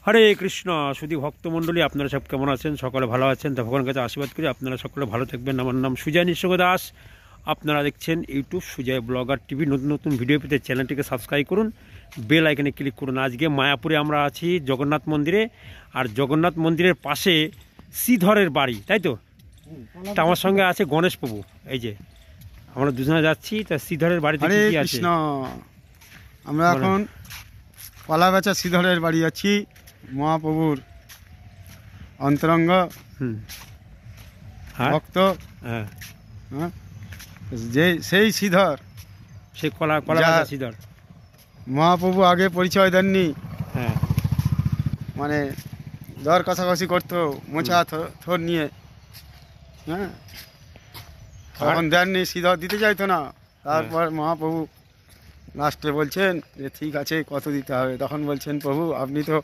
হরে কৃষ্ণ সুধী ভক্তমণ্ডলী, আপনারা সব কেমন আছেন? সকলে ভালো আছেন তো ভগবানের কাছে আশীর্বাদ করি আপনারা সকলে ভালো থাকবেন। আমার নাম সুজয় নিঃসঙ্গ দাস। আপনারা দেখছেন ইউটিউব সুজয় ব্লগার টিভি। নতুন নতুন ভিডিও পেতে চ্যানেলটিকে সাবস্ক্রাইব করুন, বেল আইকনে ক্লিক করুন। আজকে মায়াপুরে আমরা আছি জগন্নাথ মন্দিরে, আর জগন্নাথ মন্দিরের পাশে শ্রীধরের বাড়ি, তাই তো? তা আমার সঙ্গে আছে গণেশ প্রভু। এই যে আমরা দুজনে যাচ্ছি, তা শ্রীধরের বাড়িতে কি আছে? আমরা এখন কলাগাছা শ্রীধরের বাড়ি আছি, মহাপ্রভুর অন্তরঙ্গ ভক্ত। যে সেই শ্রীধর, সেই কলাগাছা শ্রীধর মহাপ্রভু আগে পরিচয় দেননি। হ্যাঁ, মানে দর কষাকষি করতো মোছা থর নিয়ে। হ্যাঁ, তখন দেননি, শ্রীধর দিতে চাইতো না। তারপর মহাপ্রভু লাস্টে বলছেন যে ঠিক আছে, কত দিতে হবে? তখন বলছেন প্রভু আপনি তো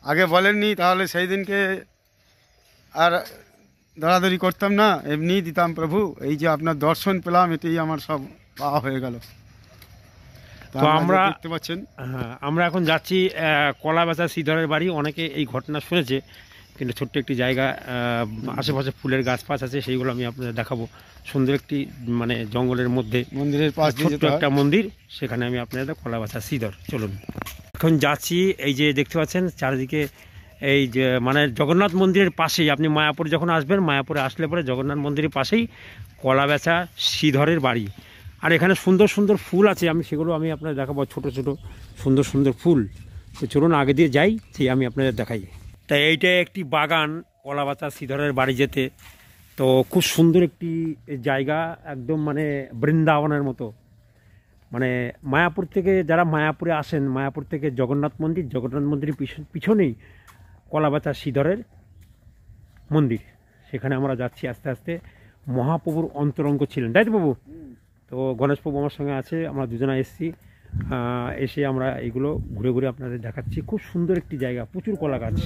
আগে বলেননি, তাহলে সেই দিনকে আর দরাদরি করতাম না, এমনিই দিতাম প্রভু। এই যে আপনার দর্শন পেলাম, এটাই আমার সব পাওয়া হয়ে গেল। তো আমরা দেখতে পাচ্ছেন, আমরা এখন যাচ্ছি কলাগাছা শ্রীধরের বাড়ি। অনেকে এই ঘটনা শুনেছে, কিন্তু ছোট্ট একটি জায়গা, আশেপাশে ফুলের গাছপাছ আছে, সেইগুলো আমি আপনাদের দেখাবো। সুন্দর একটি মানে জঙ্গলের মধ্যে মন্দিরের পাশ ছোট্ট একটা মন্দির, সেখানে আমি আপনাদের কলাগাছা শ্রীধর। চলুন এখন যাচ্ছি। এই যে দেখতে পাচ্ছেন চারিদিকে, এই যে মানে জগন্নাথ মন্দিরের পাশেই, আপনি মায়াপুর যখন আসবেন, মায়াপুরে আসলে পরে জগন্নাথ মন্দিরের পাশেই কলাগাছা শ্রীধরের বাড়ি। আর এখানে সুন্দর সুন্দর ফুল আছে, আমি সেগুলো আমি আপনাদের দেখাবো। ছোট ছোট সুন্দর সুন্দর ফুল। তো চলুন আগে দিয়ে যাই, সেই আমি আপনাদের দেখাই। তাই এইটা একটি বাগান, কলাগাছা শ্রীধরের বাড়ি যেতে। তো খুব সুন্দর একটি জায়গা, একদম মানে বৃন্দাবনের মতো। মানে মায়াপুর থেকে যারা মায়াপুরে আসেন, মায়াপুর থেকে জগন্নাথ মন্দিরের পিছনেই কলাগাছা শ্রীধরের মন্দির। সেখানে আমরা যাচ্ছি আস্তে আস্তে। মহাপ্রভুর অন্তরঙ্গ ছিলেন, তাই তো প্রভু? তো গণেশ প্রভু আমার সঙ্গে আছে, আমরা দুজনে এসেছি। এসে আমরা এইগুলো ঘুরে ঘুরে আপনাদের দেখাচ্ছি। খুব সুন্দর একটি জায়গা, প্রচুর কলা গাছ।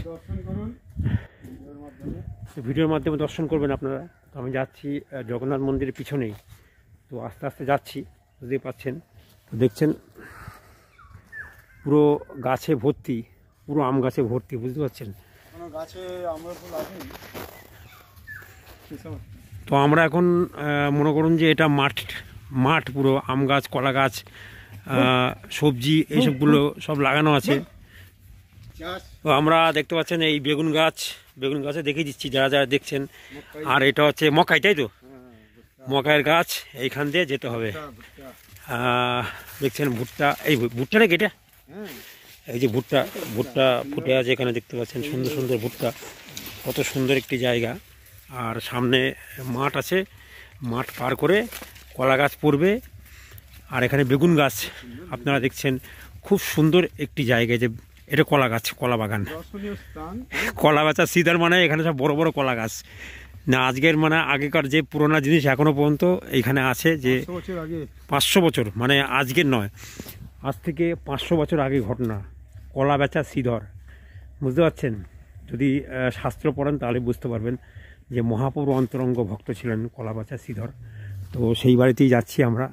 ভিডিওর মাধ্যমে দর্শন করবেন আপনারা। তো আমি যাচ্ছি জগন্নাথ মন্দিরের পিছনেই। তো আস্তে আস্তে যাচ্ছি, বুঝতে পাচ্ছেন। তো দেখছেন পুরো গাছে ভর্তি, পুরো আম গাছে ভর্তি, বুঝতে পারছেন। তো আমরা এখন মনে করুন যে এটা মাঠ পুরো আম গাছ, কলা গাছ, সবজি এইসবগুলো সব লাগানো আছে। তো আমরা দেখতে পাচ্ছেন এই বেগুন গাছে দেখিয়ে দিচ্ছি যারা যারা দেখছেন। আর এটা হচ্ছে মকাই, তাই তো? মকাইয়ের গাছ, এইখান দিয়ে যেতে হবে। দেখছেন ভুট্টা, এই ভুট্টা নাকি এটা? এই যে ভুট্টা ফুটে আছে এখানে, দেখতে পাচ্ছেন সুন্দর সুন্দর ভুট্টা। কত সুন্দর একটি জায়গা। আর সামনে মাঠ আছে, মাঠ পার করে কলা গাছ পড়বে। আর এখানে বেগুন গাছ আপনারা দেখছেন। খুব সুন্দর একটি জায়গা, যে এটা কলা গাছ, কলা বাগান। কলাগাছা শ্রীধর মানে এখানে সব বড় বড় কলা গাছ না। আজকের মানে আগেকার যে পুরোনো জিনিস এখনো পর্যন্ত এইখানে আছে, যে 500 বছর, মানে আজকের নয়, আজ থেকে 500 বছর আগে ঘটনা। কলাগাছা শ্রীধর, বুঝতে পারছেন? যদি শাস্ত্র পড়েন তাহলে বুঝতে পারবেন যে মহাপ্রভু অন্তরঙ্গ ভক্ত ছিলেন কলাগাছা শ্রীধর। তো সেই বাড়িতেই যাচ্ছি আমরা।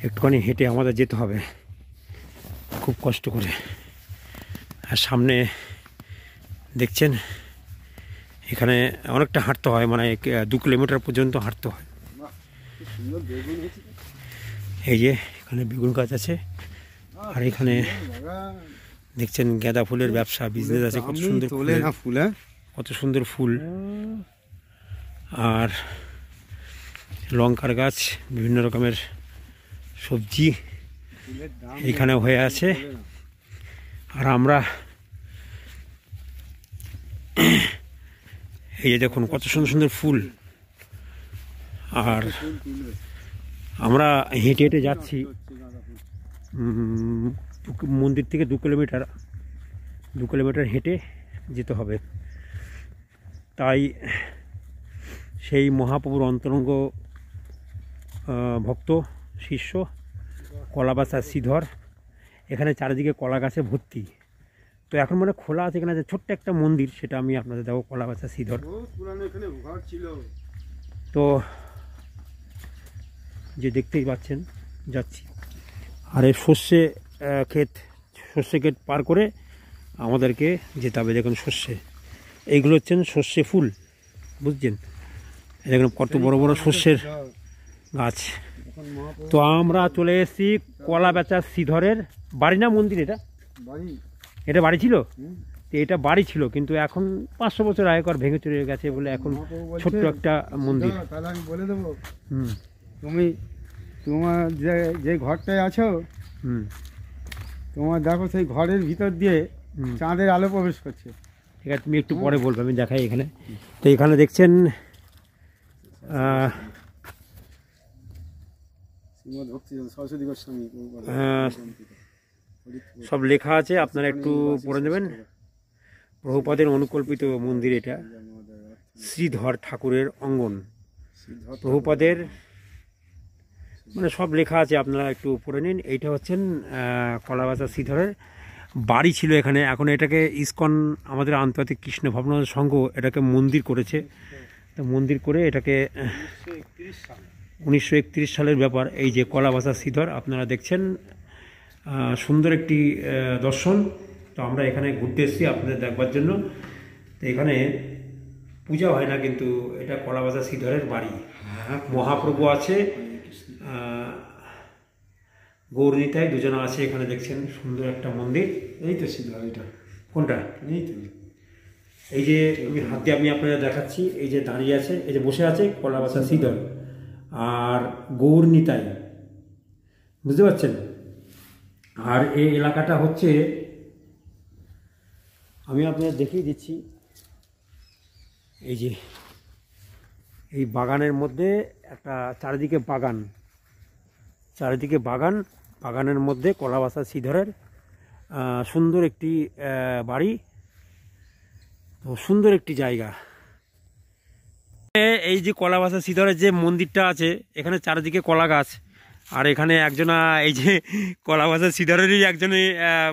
একটুখানি হেঁটে আমাদের যেতে হবে, খুব কষ্ট করে। আর সামনে দেখছেন এখানে অনেকটা হাঁটতে হয়, মানে 2 কিলোমিটার পর্যন্ত হাঁটতে হয়। এই যে এখানে বেগুন গাছ আছে, আর এখানে দেখছেন গাঁদা ফুলের ব্যবসা, বিজনেস আছে। কত সুন্দর ফুল, কত সুন্দর ফুল। আর লঙ্কার গাছ, বিভিন্ন রকমের সবজি এখানে হয়ে আছে। আর আমরা এই যে দেখুন কত সুন্দর সুন্দর ফুল। আর আমরা হেঁটে হেঁটে যাচ্ছি মন্দির থেকে 2 কিলোমিটার হেঁটে যেতে হবে। তাই সেই মহাপ্রভুর অন্তরঙ্গ ভক্ত শিষ্য কলাগাছা শ্রীধর, এখানে চারিদিকে কলা গাছে ভর্তি। তো এখন মানে খোলা আছে, এখানে যে ছোট্ট একটা মন্দির, সেটা আমি আপনাদের দেবো, কলাগাছা শ্রীধর। তো যে দেখতেই পাচ্ছেন যাচ্ছি। আর এই সর্ষে ক্ষেত পার করে আমাদেরকে যেতে হবে। দেখুন সর্ষে, এইগুলো হচ্ছেন সর্ষে ফুল, বুঝছেন? দেখুন কত বড় বড় সর্ষের গাছ। এখন মহাপ্রভু তো আমরা চলে এসেছি কলা বেচা শ্রীধরের বাড়ি, না মন্দির? বাড়ি। এটা বাড়ি ছিল, হুম। তো এটা বাড়ি ছিল, কিন্তু এখন 500 বছর আগেকার ভেঙে চলে গেছে বলে এখন মহাপ্রভু বলছে, ছোট্ট একটা মন্দির। তাহলে আমি বলে দেবো, হুম তোমার যে ঘরটায় আছো, হুম তোমার দেখো সেই ঘরের ভিতর দিয়ে হুম। চাঁদের আলো প্রবেশ করছে। ঠিক আছে, তুমি একটু পরে বলবে, আমি দেখাই এখানে। তো এখানে দেখছেন সরস্বতী গোস্বামী সব লেখা আছে, আপনারা একটু পড়ে নেবেন। প্রভুপাদের অনুকল্পিত মন্দির এটা, শ্রীধর ঠাকুরের অঙ্গন। প্রভুপাদের মানে সব লেখা আছে, আপনারা একটু পড়ে নিন। এইটা হচ্ছেন কলাবাজার শ্রীধরের বাড়ি ছিল এখানে। এখন এটাকে ইসকন, আমাদের আন্তর্জাতিক কৃষ্ণ ভাবনা সংঘ এটাকে মন্দির করেছে। তো মন্দির করে এটাকে 1931 সালের ব্যাপার। এই যে কলাবাজার শ্রীধর আপনারা দেখছেন, সুন্দর একটি দর্শন। তো আমরা এখানে ঘুরতে এসেছি আপনাদের দেখবার জন্য। তো এখানে পূজা হয় না, কিন্তু এটা কলাবাজার শ্রীধরের বাড়ি। মহাপ্রভু আছে, গৌরনীতায় দুজনে আছে। এখানে দেখছেন সুন্দর একটা মন্দির। এই তো শ্রীধর, এটা কোনটা? এই তো, এই যে আমি হাত দিয়ে আমি আপনাদের দেখাচ্ছি, এই যে দাঁড়িয়ে আছে, এই যে বসে আছে কলাবাজার শ্রীধর আর গৌরনীতাই, বুঝতে পারছেন? আর এই এলাকাটা হচ্ছে, আমি আপনাদের দেখিয়ে দিচ্ছি, এই যে এই বাগানের মধ্যে একটা চারিদিকে বাগান, চারিদিকে বাগান, বাগানের মধ্যে কলাবাজার শ্রীধরের সুন্দর একটি বাড়ি, তো সুন্দর একটি জায়গা। এই যে কলাবাজার শ্রীধরের যে মন্দিরটা আছে, এখানে চারিদিকে কলা গাছ, আর এখানে একজনা এই যে কলাবাজার শ্রীধরেরই একজনে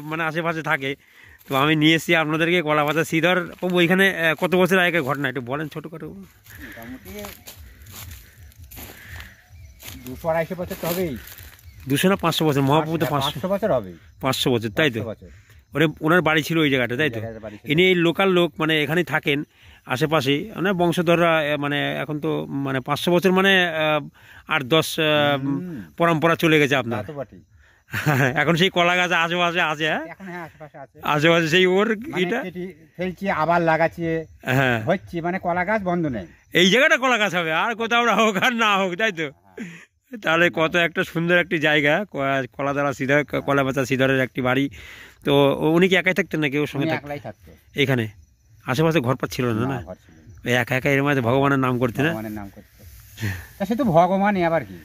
মানে আশেপাশে থাকে। তো আমি নিয়ে এসেছি আপনাদেরকে কলাবাজার শ্রীধর। প্রভু এখানে কত বছর আগের ঘটনা একটু বলেন ছোটোখাটো। মোটামুটি 200-250 বছর তো হবেই। 200 না 500 বছর? মহাপ্রভু তো 500 বছর হবে। 500 বছর, তাই তো? 500 বছর। ওনার বাড়ি ছিল ওই জায়গাটা, তাই তো? এই জায়গায় বাড়ি ছিল। ইনি এই লোকাল লোক, মানে এখানেই থাকেন আশেপাশে, মানে বংশধররা, মানে এখন তো মানে 500 বছর মানে 8-10 পরম্পরা চলে গেছে তা আপনার। তো বটেই। এখন সেই কলা গাছ আশেপাশে আছে, হ্যাঁ এখন হ্যাঁ আশেপাশে আছে। আশেপাশে সেই ওর মানে এটা, কেটে ফেলছি, আবার লাগাচ্ছে, হ্যাঁ হচ্ছে, মানে কলা গাছ বন্ধ নেই। এই জায়গাটা কলা গাছ হবে, আর কোথাও না হোক আর না হোক, তাই তো? তাহলে কত একটা সুন্দর একটি জায়গা, কলাদারা শ্রীধর, কলাবাজার শ্রীধরের একটি বাড়ি। তো উনি কি একাই থাকতেন নাকি ওর সঙ্গে উনি থাকতেন? একলাই থাকতো। এখানে আশেপাশে ঘর পাচ্ছিল না, না? না, ঘর ছিল না। ওই একা একা এর মধ্যে ভগবানের নাম করতে, না? ভগবানের নাম করতো। তা সে তো ভগবানই, আবার কি।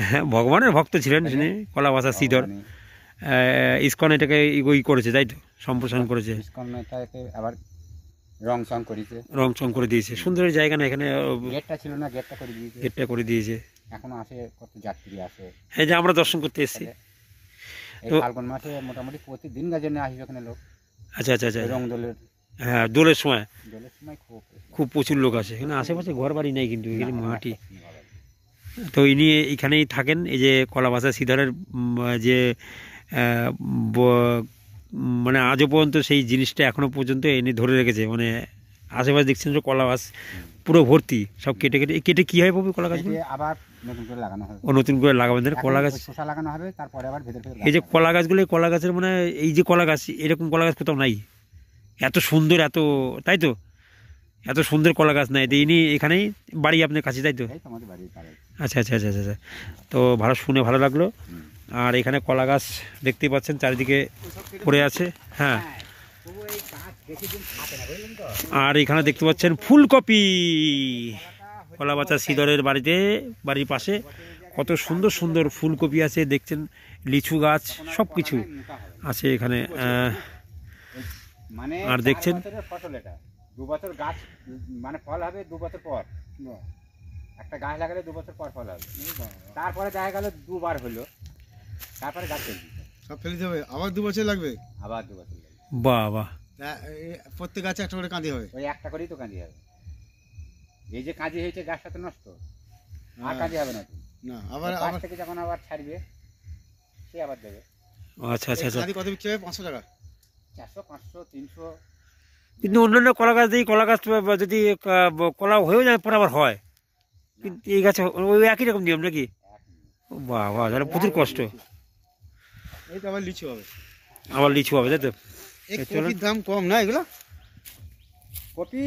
হ্যাঁ, ভগবানের ভক্ত ছিলেন তিনি, কলাবাজার শ্রীধর। ভগবানই। ইসকন এটাকে ই করেছে, তাই তো? সম্প্রসারণ করেছে, ইসকন এটাকে আবার রং চং করেছে। রং চং করে দিয়েছে। সুন্দর এই জায়গা না, এখানে গেটটা ছিল না, গেটটা করে দিয়েছে। গেটটা করে দিয়েছে। এখনো আসে, কত যাত্রী আসে। এই যে আমরা দর্শন করতে এসেছি। এই তো- ফাল্গুন মাসে মোটামুটি প্রতিদিন গাজনে আসবে ওখানে লোক। আচ্ছা আচ্ছা আচ্ছা, রং দোলের হ্যাঁ দোলের সময় দোলের সময় খুব খুব প্রচুর লোক আসে। এখানে আশেপাশে ঘর বাড়ি নেই, কিন্তু এখানে না, মাটি। না, না, তো ইনি এখানেই থাকেন। এই যে কলাবাজার শ্রীধরের যে মানে আজও পর্যন্ত সেই জিনিসটা এখনো পর্যন্ত ইনি ধরে রেখেছে। মানে আশেপাশে দেখছেন যে কলা গাছ পুরো ভর্তি, সব কেটে কেটে কেটে কি হয় পাবো কলা গাছগুলো? কেটে আবার নতুন করে লাগানো হবে। ও নতুন করে লাগাবেন তাহলে কলা গাছ? এখন ওই শসা লাগানো হবে, তারপরে আবার ভেতর ভেতর এই যে গাছ হবে। কলা গাছগুলো, এই কলা গাছের মানে এই যে কলা গাছ, এরকম কলা গাছ কোথাও নাই, এত সুন্দর, এত, তাই তো? এত সুন্দর কলা গাছ নাই। ইনি এখানেই বাড়ি আপনার কাছে, তাই তো? এই তো আমাদের বাড়ির কাছে। আচ্ছা আচ্ছা আচ্ছা আচ্ছা। তো ভালো, শুনে ভালো লাগলো। আর এখানে কলা গাছ দেখতেই পাচ্ছেন চারিদিকে পড়ে আছে, হ্যাঁ। আর এখানে দেখতে পাচ্ছেন ফুলকপি, কলাবাজার শ্রীধরের বাড়ির পাশে কত সুন্দর সুন্দর ফুলকপি আছে দেখছেন, লিচু গাছ, সব কিছু আছে এখানে। মানে আর দেখছেন 4 বছরের ফসল এটা। 2 বছর গাছ মানে ফল হবে 2 বছর পর। একটা গাছ লাগালে 2 বছর পর ফল হবে। তারপরে দেখা গেল 2 বার হলো, তারপরে গাছ ফেলবে। সব ফেলে দিতে হবে, আবার 2 বছর লাগবে। আবার 2 বছর লাগবে। বাহ বাহ, প্রত্যেক গাছে একটা করে কাঁদি হবে। ওই একটা করেই তো কাঁদি হবে। এই যে কাঁদি হয়েছে, গাছটা তো নষ্ট, আর কাঁদি হবে না তো। না, আবার গাছ আবার থেকে যখন আবার ছাড়বে, সে আবার দেবে। আচ্ছা আচ্ছা আচ্ছা। কাঁদি কত বিক্রি হবে? 500 টাকা। 400 500 300। কিন্তু অন্যান্য কলা গাছ দিয়ে কলা গাছ যদি কলা হয়েও যায় পরে আবার হয়, কিন্তু এই গাছে ওই একই রকম নিয়ম নাকি? ও বাবা, তাহলে প্রচুর কষ্ট। এই তো আবার লিচু হবে, আবার লিচু হবে, তাই তো? এই চলো। কপির দাম কম না এগুলো? কপি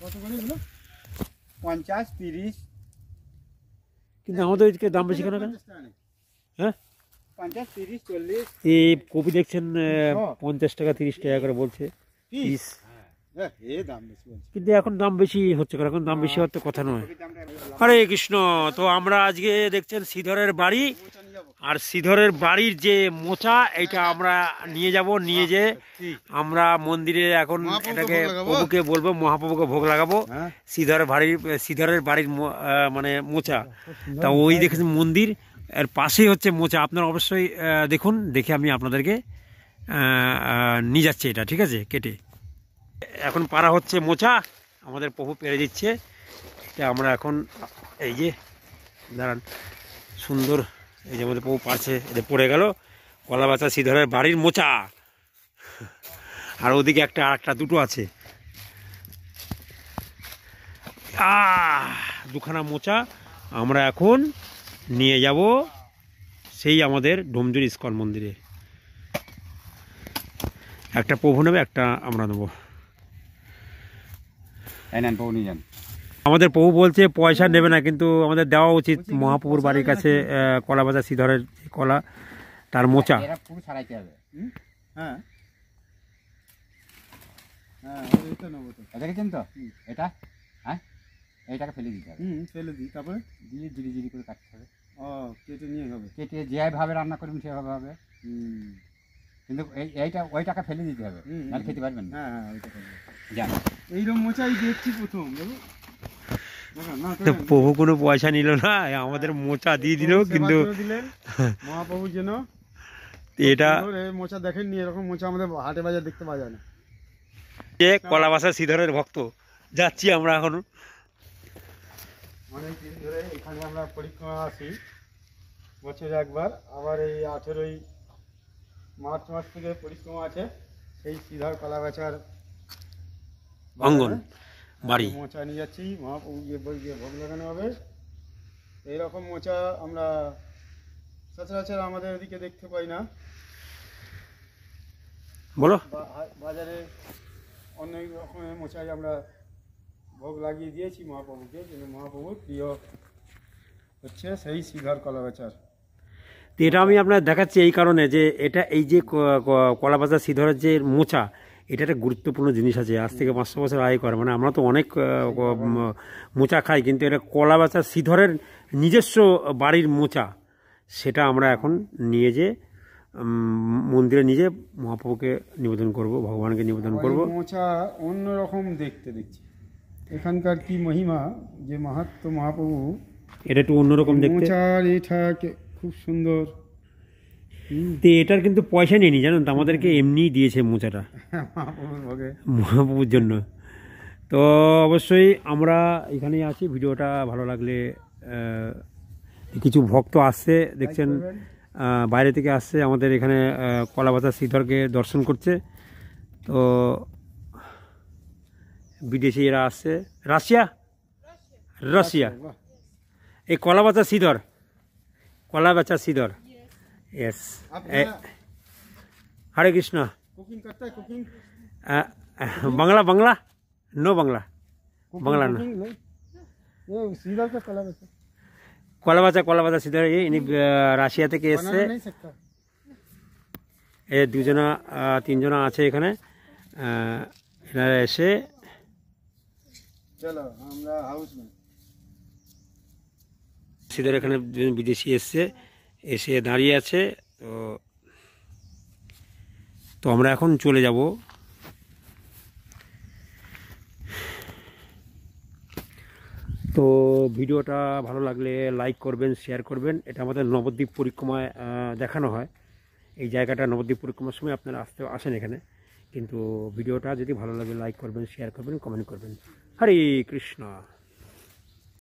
কত করে এগুলো? 50 30। কিন্তু আমাদের ওইদিকে দাম বেশি কেন? 50 টাকা নেই। হ্যাঁ, 50 30 40। এই কপি দেখছেন 50 টাকা 30 টাকা করে বলছে পিস। এ দাম বেশি বলছে। কিন্তু এখন দাম বেশি হচ্ছে কেন? এখন দাম বেশি হওয়ার তো কথা নয়। কপির দামটা হরে কৃষ্ণ। তো আমরা আজকে দেখছেন শ্রীধরের বাড়ি, আর শ্রীধরের বাড়ির যে মোচা এইটা আমরা নিয়ে যাব, নিয়ে যে আমরা মন্দিরে এখন এটাকে প্রভুকে বলবো, মহাপ্রভুকে ভোগ লাগাবো। শ্রীধরের বাড়ির মানে মোচা, তা ওই দেখেছেন মন্দির, এর পাশেই হচ্ছে মোচা। আপনারা অবশ্যই দেখুন, দেখে আমি আপনাদেরকে নিয়ে যাচ্ছি এটা, ঠিক আছে? কেটে এখন পাড়া হচ্ছে মোচা, আমাদের প্রভু পেরে দিচ্ছে। এটা আমরা এখন এই যে দাঁড়ান, সুন্দর এই যে আমাদের প্রভু পারছে, এটা পড়ে গেল কলাবাচা শ্রীধরের বাড়ির মোচা। আর ওদিকে আরেকটা দুটো আছে, দুখানা মোচা আমরা এখন নিয়ে যাব সেই আমাদের ডোমজুর ইস্কন মন্দিরে। একটা প্রভু নেবে, একটা আমরা নেবো। নেন বউ নিয়ে যান। আমাদের প্রভু বলছে পয়সা নেবে না, কিন্তু আমাদের দেওয়া উচিত। মহাপ্রভুর বাড়ির কাছে কলাবাজার শ্রীধরের কলা, তার মোচা। এরা পুরো ছাড়াইতে হবে। হ্যাঁ হ্যাঁ, এটা নেবো তো। দেখেছেন তো এটা? হ্যাঁ, এইটাকে ফেলে দিতে হবে। ফেলে দিই, তারপরে দিয়ে জিরি জিরি করে কাটতে হবে। ও কেটে নিয়ে হবে। কেটে যেভাবে রান্না করবেন সেভাবে হবে। কিন্তু এইটা ওইটাকে ফেলে দিতে হবে, নাহলে খেতে পারবেন না। হ্যাঁ হ্যাঁ, ওইটা করবো। যান। এইরকম মোচাই দেখছি প্রথম, দেখো না তো প্রভু কোনো পয়সা নিল না, আমাদের মোচা দিয়ে দিল। কিন্তু মহাপ্রভুর জন্য এটা মোচা দেখেননি, এরকম মোচা আমাদের হাটে বাজার দেখতে পাওয়া যায় না। কলাবাসা শ্রীধরের ভক্ত, যাচ্ছি আমরা এখন। অনেক দিন ধরে এখানে আমরা পরিক্রমা আসি, বছরে একবার। আবার এই 18ই মার্চ মাস থেকে পরিক্রমা আছে, সেই শ্রীধর কলাবাচার অঙ্গন বাড়ি। মোচা নিয়ে যাচ্ছি, মহাপ্রভু গিয়ে ভোগ লাগানো হবে। এইরকম মোচা আমরা সচরাচর আমাদের এদিকে দেখতে পাই না। বলো। বাজারে অনেক রকমের মোচাই আমরা ভোগ লাগিয়ে দিয়েছি মহাপ্রভুকে, কিন্তু মহাপ্রভুর প্রিয় হচ্ছে সেই শ্রীধর কলাবাচার। তো এটা আমি আপনার দেখাচ্ছি এই কারণে যে এটা এই যে কলাবাজার শ্রীধরের যে মোচা, এটা একটা গুরুত্বপূর্ণ জিনিস আছে। আজ থেকে 500 বছর আগে করে, মানে আমরা তো অনেক মোচা খাই, কিন্তু এটা কলাবাজার শ্রীধরের নিজস্ব বাড়ির মোচা। সেটা আমরা এখন নিয়ে যে মন্দিরে নিয়ে মহাপ্রভুকে নিবেদন করব, ভগবানকে নিবেদন করব। মোচা অন্যরকম দেখতে দেখছি, এখানকার কি মহিমা, যে মাহাত্ম্য মহাপ্রভু, এটা একটু অন্যরকম দেখতে। মোচার এটা খুব সুন্দর। তো এটার কিন্তু পয়সা নিয়ে নি, জানেন তো, আমাদেরকে এমনিই দিয়েছে মোচাটা মহাপ্রভুর জন্য। তো অবশ্যই আমরা এখানেই আছি। ভিডিওটা ভালো লাগলে, কিছু ভক্ত আসছে দেখছেন, বাইরে থেকে আসছে আমাদের এখানে কলাবাজার শ্রীধরকে দর্শন করছে। তো বিদেশি এরা আসছে, রাশিয়া এই কলাবাজার শ্রীধর, কলাবাজার শ্রীধর। यस, हरे कृष्णा। कुकिंग करता है? कुकिंग बांग्ला बांग्ला नो बांग्ला बांग्ला ना। ये श्रीधर का कलाबाचा কলাবাজার শ্রীধর ইনি রাশিয়া থেকে এসছে। नहीं सकता। এ দুজনা তিনজনা আছে এখানে, এনারা এসে চলো আমরা হাউস में শ্রীধর এখানে বিদেশি এসছে, এসে দাঁড়িয়ে আছে। তো আমরা এখন চলে যাব। তো ভিডিওটা ভালো লাগলে লাইক করবেন, শেয়ার করবেন। এটা আমাদের নবদ্বীপ পরিক্রমায় দেখানো হয়। এই জায়গাটা নবদ্বীপ পরিক্রমার সময় আপনারা আসেন এখানে। কিন্তু ভিডিওটা যদি ভালো লাগে লাইক করবেন, শেয়ার করবেন, কমেন্ট করবেন। হরে কৃষ্ণ।